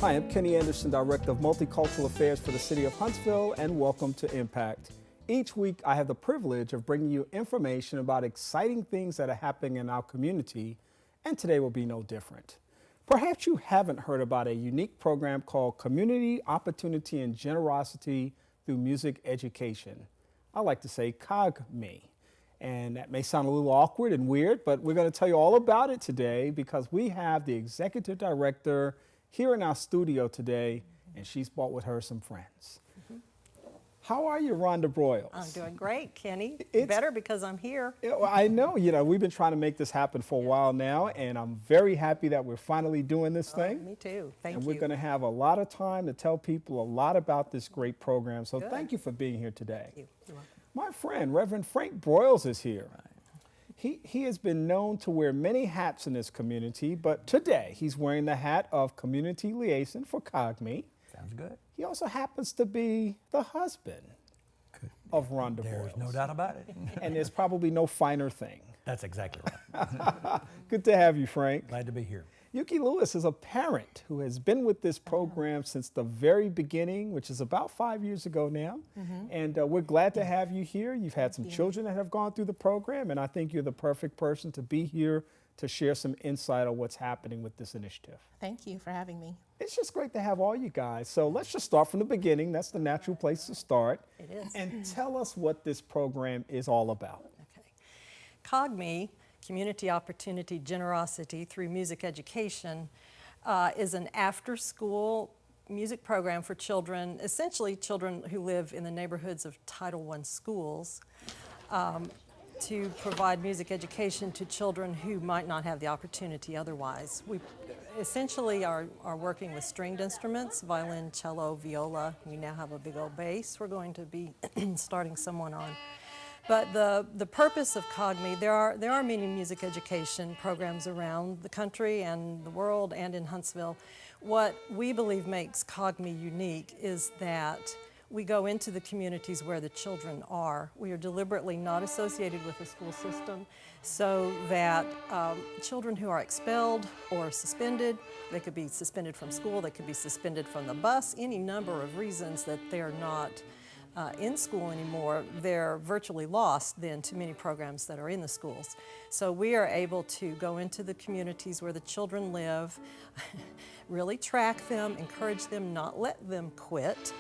Hi, I'm Kenny Anderson, Director of Multicultural Affairs for the City of Huntsville, and welcome to Impact. Each week, I have the privilege of bringing you information about exciting things that are happening in our community, and today will be no different. Perhaps you haven't heard about a unique program called Community Opportunity and Generosity through Music Education. I like to say CogMe. And that may sound a little awkward and weird, but we're going to tell you all about it today because we have the executive director here in our studio today, and she's brought with her some friends. How are you, Rhonda Broyles? I'm doing great, Kenny. It's better because I'm here. I know, we've been trying to make this happen for a while now, and I'm very happy that we're finally doing this thing. Me too. Thank you. And we're going to have a lot of time to tell people a lot about this great program. So thank you for being here today. Thank you. You're welcome. My friend, Reverend Frank Broyles, is here. He has been known to wear many hats in this community, but today he's wearing the hat of Community Liaison for CogMe. Sounds good. He also happens to be the husband of Rhonda Broyles. There's no doubt about it. And there's probably no finer thing. That's exactly right. Good to have you, Frank. Glad to be here. Yuki Lewis is a parent who has been with this program since the very beginning, which is about 5 years ago now. And we're glad to have you here. You've had some children that have gone through the program, and I think you're the perfect person to be here to share some insight on what's happening with this initiative. Thank you for having me. It's just great to have all you guys. So let's just start from the beginning. That's the natural place to start. It is. And tell us what this program is all about. Okay. CogMe, Community Opportunity Generosity through Music Education, is an after-school music program for children, essentially children who live in the neighborhoods of Title I schools, to provide music education to children who might not have the opportunity otherwise. We essentially are working with stringed instruments, violin, cello, viola. We now have a big old bass we're going to be starting someone on. But the purpose of CogMe, there are many music education programs around the country and the world and in Huntsville. What we believe makes CogMe unique is that we go into the communities where the children are. We are deliberately not associated with the school system so that children who are expelled or suspended, they could be suspended from school, they could be suspended from the bus, any number of reasons that they're not in school anymore, they're virtually lost then to many programs that are in the schools. So we are able to go into the communities where the children live, really track them, encourage them, not let them quit,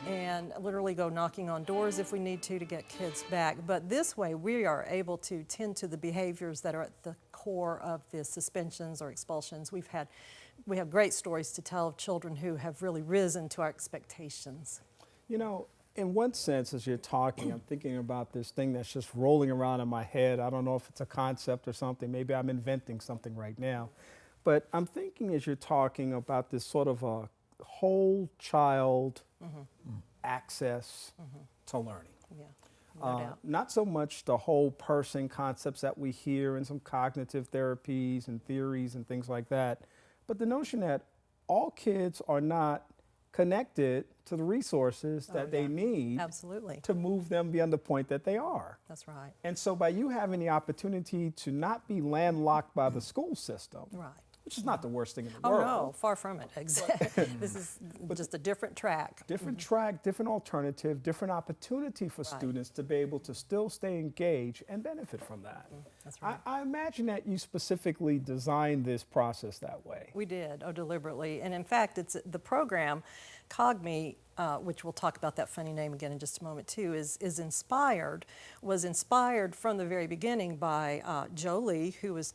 and literally go knocking on doors if we need to get kids back. But this way we are able to tend to the behaviors that are at the core of the suspensions or expulsions. We have great stories to tell of children who have really risen to our expectations. You know, in one sense, as you're talking, I'm thinking about this thing that's just rolling around in my head. I don't know if it's a concept or something. Maybe I'm inventing something right now. But I'm thinking as you're talking about this sort of a whole child access to learning. Yeah, no doubt. Not so much the whole person concepts that we hear in some cognitive therapies and theories and things like that, but the notion that all kids are not connected to the resources that they need Absolutely. to move them beyond the point that they are. That's right. And so by you having the opportunity to not be landlocked by the school system, Right. which is not the worst thing in the Oh world. no, far from it. Exactly. This is just a different track. Different track, different alternative, different opportunity for students to be able to still stay engaged and benefit from that. That's right. I imagine that you specifically designed this process that way. We did, deliberately. And in fact, it's the program, CogMe, which we'll talk about that funny name again in just a moment too, was inspired from the very beginning by Joe Lee, who was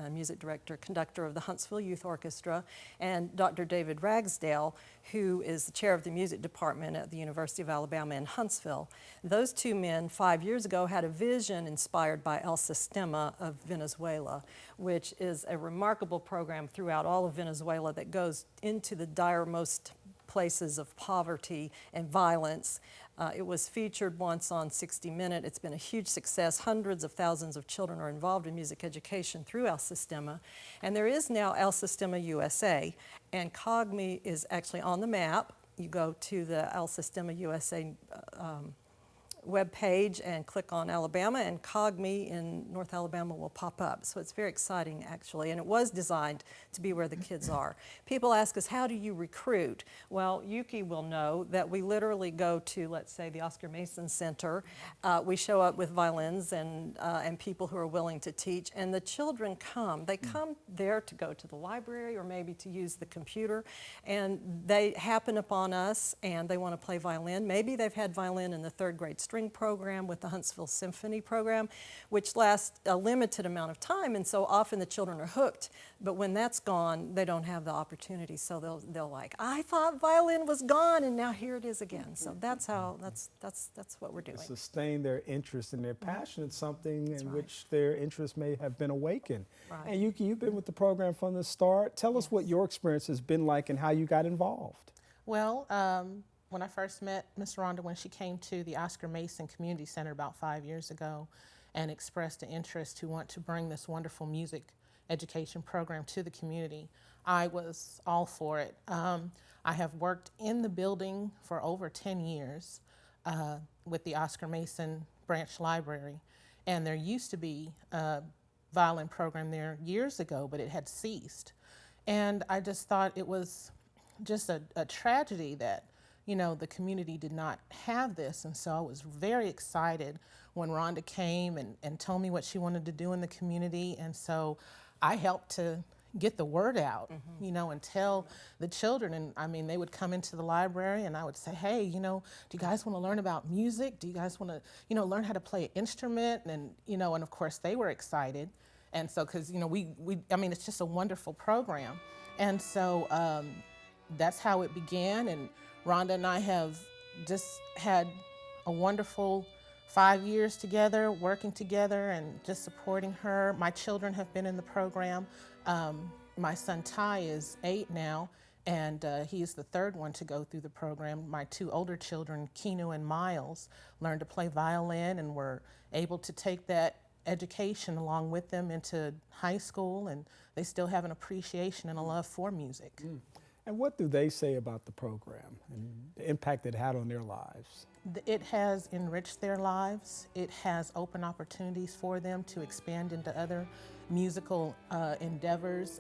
music director, conductor of the Huntsville Youth Orchestra, and Dr. David Ragsdale, who is the chair of the music department at the University of Alabama in Huntsville. Those two men 5 years ago had a vision inspired by El Sistema of Venezuela, which is a remarkable program throughout all of Venezuela that goes into the direst places of poverty and violence. It was featured once on 60 Minutes. It's been a huge success. Hundreds of thousands of children are involved in music education through El Sistema. And there is now El Sistema USA, and CogMe is actually on the map. You go to the El Sistema USA webpage and click on Alabama, and CogMe in North Alabama will pop up. So it's very exciting, actually, and it was designed to be where the kids are. People ask us, how do you recruit? Well, Yuki will know that we literally go to, let's say, the Oscar Mason Center. We show up with violins and people who are willing to teach, and the children come. They come there to go to the library or maybe to use the computer, and they happen upon us and they want to play violin. Maybe they've had violin in the 3rd grade string program with the Huntsville Symphony program, which lasts a limited amount of time, and so often the children are hooked. But when that's gone, they don't have the opportunity, so they'll like, I thought violin was gone, and now here it is again. So that's what we're doing. Sustain their interest and their passion in something That's in right. which their interest may have been awakened. Right. And Yuki, you've been with the program from the start. Tell us what your experience has been like and how you got involved. Well, when I first met Miss Rhonda when she came to the Oscar Mason Community Center about 5 years ago and expressed an interest to want to bring this wonderful music education program to the community, I was all for it. I have worked in the building for over 10 years with the Oscar Mason Branch Library, and there used to be a violin program there years ago, but it had ceased. And I just thought it was just a tragedy that, you know, the community did not have this. And so I was very excited when Rhonda came and told me what she wanted to do in the community. And so I helped to get the word out, you know, and tell the children. And I mean, they would come into the library and I would say, hey, you know, do you guys want to learn about music? Do you guys want to, you know, learn how to play an instrument? And, you know, and of course they were excited. And so, because, you know, I mean, it's just a wonderful program. And so that's how it began. And Rhonda and I have just had a wonderful 5 years together, working together and just supporting her. My children have been in the program. My son Ty is 8 now, and he is the 3rd one to go through the program. My 2 older children, Keanu and Miles, learned to play violin and were able to take that education along with them into high school, and they still have an appreciation and a love for music. And what do they say about the program and the impact it had on their lives? It has enriched their lives. It has opened opportunities for them to expand into other musical endeavors.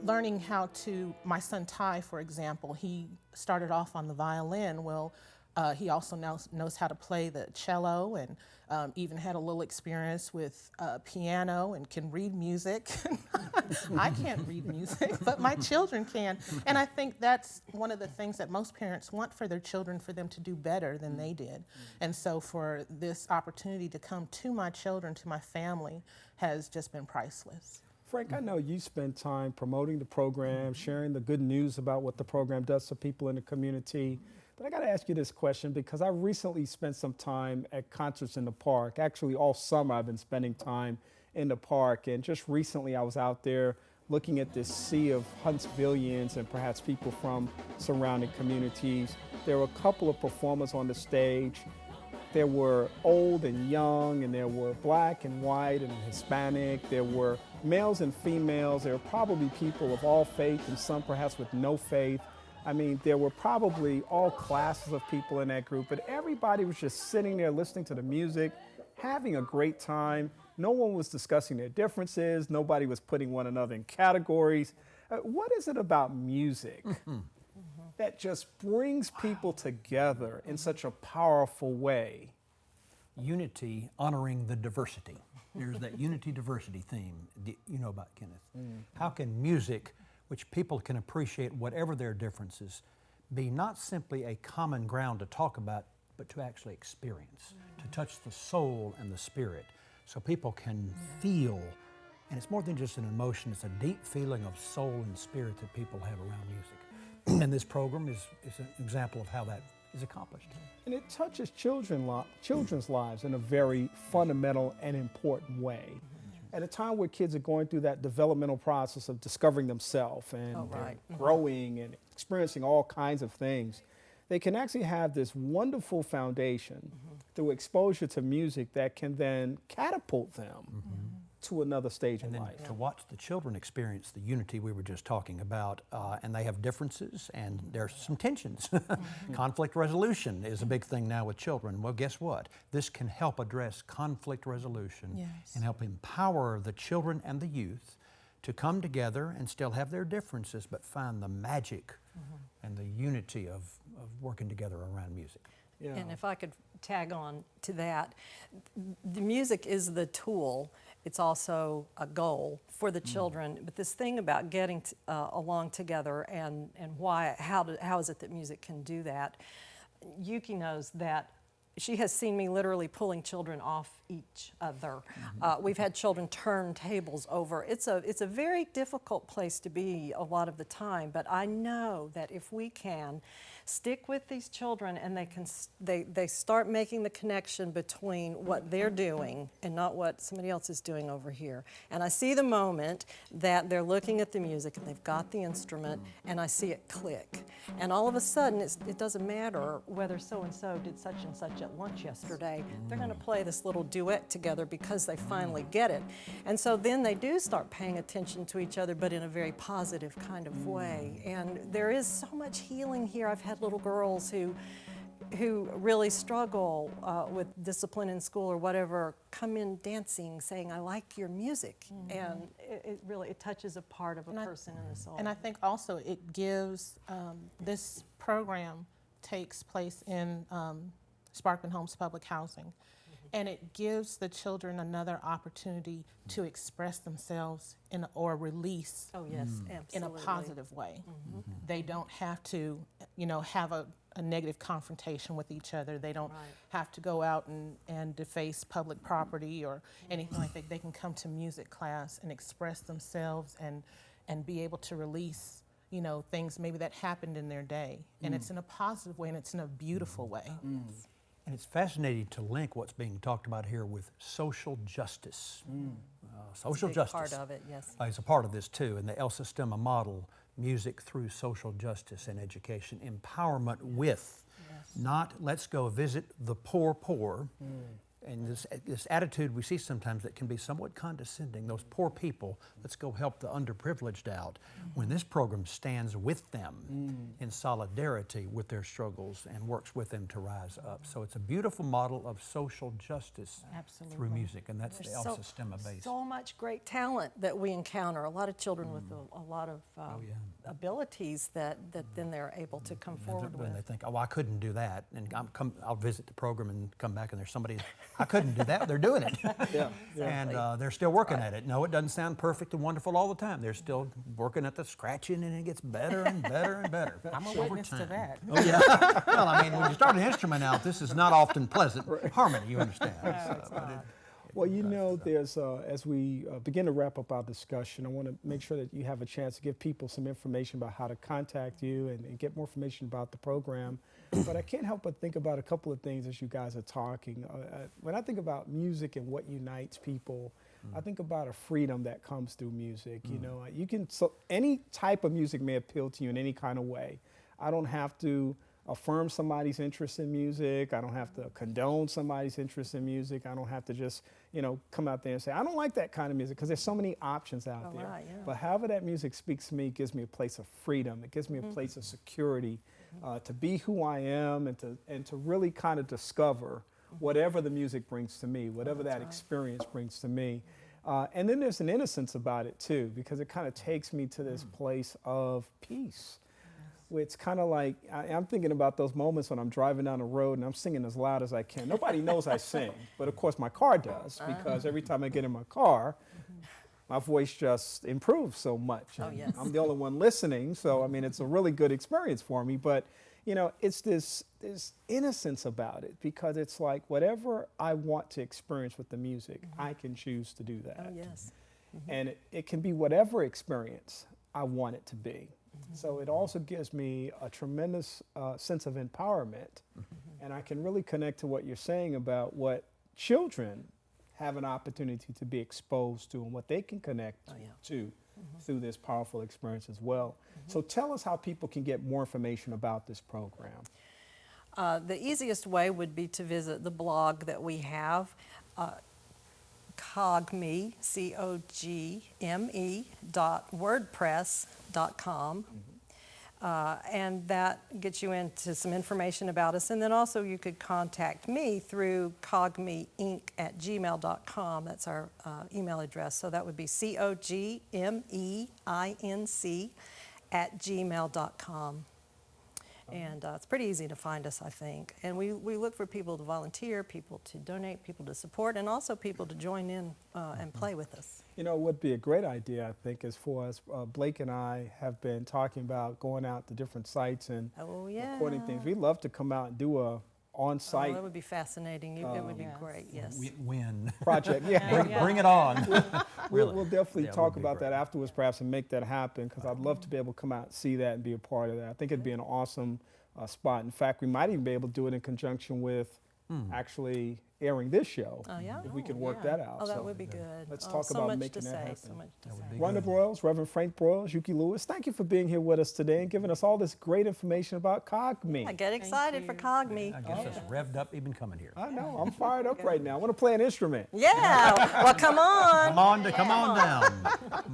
Learning how to, my son Ty, for example, he started off on the violin. Well, he also knows how to play the cello and even had a little experience with piano and can read music. I can't read music, but my children can. And I think that's one of the things that most parents want for their children, for them to do better than they did. And so for this opportunity to come to my children, to my family, has just been priceless. Frank, I know you spend time promoting the program, sharing the good news about what the program does to people in the community. But I got to ask you this question because I recently spent some time at concerts in the park. Actually, all summer I've been spending time in the park. And just recently I was out there looking at this sea of Huntsvillians and perhaps people from surrounding communities. There were a couple of performers on the stage. There were old and young, and there were black and white and Hispanic. There were males and females. There were probably people of all faith and some perhaps with no faith. I mean, there were probably all classes of people in that group, but everybody was just sitting there listening to the music, having a great time. No one was discussing their differences. Nobody was putting one another in categories. What is it about music that just brings people together in such a powerful way? Unity, honoring the diversity. There's that unity-diversity theme you know about, Kenneth. How can music, which people can appreciate whatever their differences, be not simply a common ground to talk about, but to actually experience, to touch the soul and the spirit, so people can feel, and it's more than just an emotion, it's a deep feeling of soul and spirit that people have around music. And this program is an example of how that is accomplished. And it touches children's lives in a very fundamental and important way. At a time where kids are going through that developmental process of discovering themselves and growing and experiencing all kinds of things, they can actually have this wonderful foundation through exposure to music that can then catapult them to another stage And in then life. to watch the children experience the unity we were just talking about, and they have differences and there's some tensions. Conflict resolution is a big thing now with children. Well, guess what? This can help address conflict resolution and help empower the children and the youth to come together and still have their differences, but find the magic and the unity of working together around music. Yeah. And if I could tag on to that, the music is the tool. It's also a goal for the children. But this thing about getting along together and how is it that music can do that? Yuki knows that. She has seen me literally pulling children off each other. We've had children turn tables over. It's a very difficult place to be a lot of the time, but I know that if we can stick with these children and they start making the connection between what they're doing and not what somebody else is doing over here. And I see the moment that they're looking at the music and they've got the instrument and I see it click. And all of a sudden, it doesn't matter whether so-and-so did such and such at lunch yesterday. They're going to play this little duet together because they finally get it. And so then they do start paying attention to each other, but in a very positive kind of way. And there is so much healing here. I've had little girls who really struggle with discipline in school or whatever come in dancing saying, I like your music. And it really touches a part of a person in the soul. And I think also it gives, this program takes place in Sparkman Homes Public Housing. And it gives the children another opportunity to express themselves or release Oh yes, in a absolutely. positive way. They don't have to, have a negative confrontation with each other. They don't have to go out and deface public property or anything like that. They can come to music class and express themselves and be able to release, things maybe that happened in their day. And it's in a positive way and it's in a beautiful way. And it's fascinating to link what's being talked about here with social justice. Social Big justice part of it, yes. is a part of this too, and the El Sistema model, music through social justice and education, empowerment with, not let's go visit the poor, and this attitude we see sometimes that can be somewhat condescending, those poor people, let's go help the underprivileged out, when this program stands with them in solidarity with their struggles and works with them to rise up. So it's a beautiful model of social justice through music, and that's the El Sistema base. So much great talent that we encounter, a lot of children with a lot of abilities that then they're able to come forward When with. they think, oh, I couldn't do that, and I'll visit the program and come back and there's somebody, I couldn't do that, they're doing it. And they're still working at it. No, it doesn't sound perfect and wonderful all the time. They're still working at the scratching and it gets better and better and better. I'm a over witness to time. that. Oh yeah. Well, I mean, when you start an instrument out, this is not often pleasant harmony, you understand. Well, there's, as we begin to wrap up our discussion, I want to make sure that you have a chance to give people some information about how to contact you and get more information about the program. But I can't help but think about a couple of things as you guys are talking. When I think about music and what unites people, I think about a freedom that comes through music. You can, any type of music may appeal to you in any kind of way. I don't have to affirm somebody's interest in music. I don't have to condone somebody's interest in music. I don't have to just, come out there and say, I don't like that kind of music, because there's so many options out there. Right, yeah. But however that music speaks to me, it gives me a place of freedom. It gives me a place of security to be who I am and to really kind of discover whatever the music brings to me, whatever that experience brings to me. And then there's an innocence about it too, because it kind of takes me to this place of peace. It's kind of like, I'm thinking about those moments when I'm driving down the road and I'm singing as loud as I can. Nobody knows I sing, but of course my car does, because every time I get in my car, my voice just improves so much. Oh, yes. I'm the only one listening, so I mean, it's a really good experience for me. But it's this innocence about it, because it's like whatever I want to experience with the music, I can choose to do that. Oh yes. And it can be whatever experience I want it to be. So it also gives me a tremendous sense of empowerment. And I can really connect to what you're saying about what children have an opportunity to be exposed to and what they can connect to through this powerful experience as well. So tell us how people can get more information about this program. The easiest way would be to visit the blog that we have. CogMe, CogMe.wordpress.com. And that gets you into some information about us. And then also you could contact me through cogmeinc@gmail.com. That's our email address. So that would be CogMeinc@gmail.com. And it's pretty easy to find us, I think. And we look for people to volunteer, people to donate, people to support, and also people to join in and play with us. You know, what would be a great idea, I think, is for us, Blake and I have been talking about going out to different sites and recording things. We'd love to come out and do a on-site that would be fascinating. It would be great, yes. Win. project. Bring it on. We'll definitely Yeah, talk would be about great. that afterwards, perhaps, and make that happen, because I'd love to be able to come out and see that and be a part of that. I think it'd be an awesome spot. In fact, we might even be able to do it in conjunction with actually airing this show. Oh, yeah? If we could work that out. Oh, that So would be good. let's Oh, talk so about much making to that say, happen. so much to That would say. be Rhonda good. Broyles, Reverend Frank Broyles, Yuki Lewis, thank you for being here with us today and giving us all this great information about CogMe. I get excited for CogMe. I guess it's revved up even coming here. I know, I'm fired up right now. I want to play an instrument. Yeah, well, come on. Come on down. Come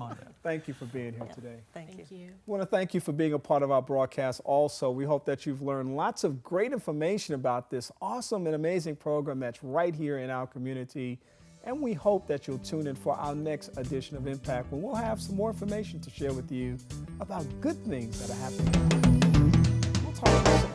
on down. Thank you for being here today. Thank you. Thank you. I want to thank you for being a part of our broadcast also. We hope that you've learned lots of great information about this awesome and amazing program that's right here in our community. And we hope that you'll tune in for our next edition of Impact, when we'll have some more information to share with you about good things that are happening. We'll talk about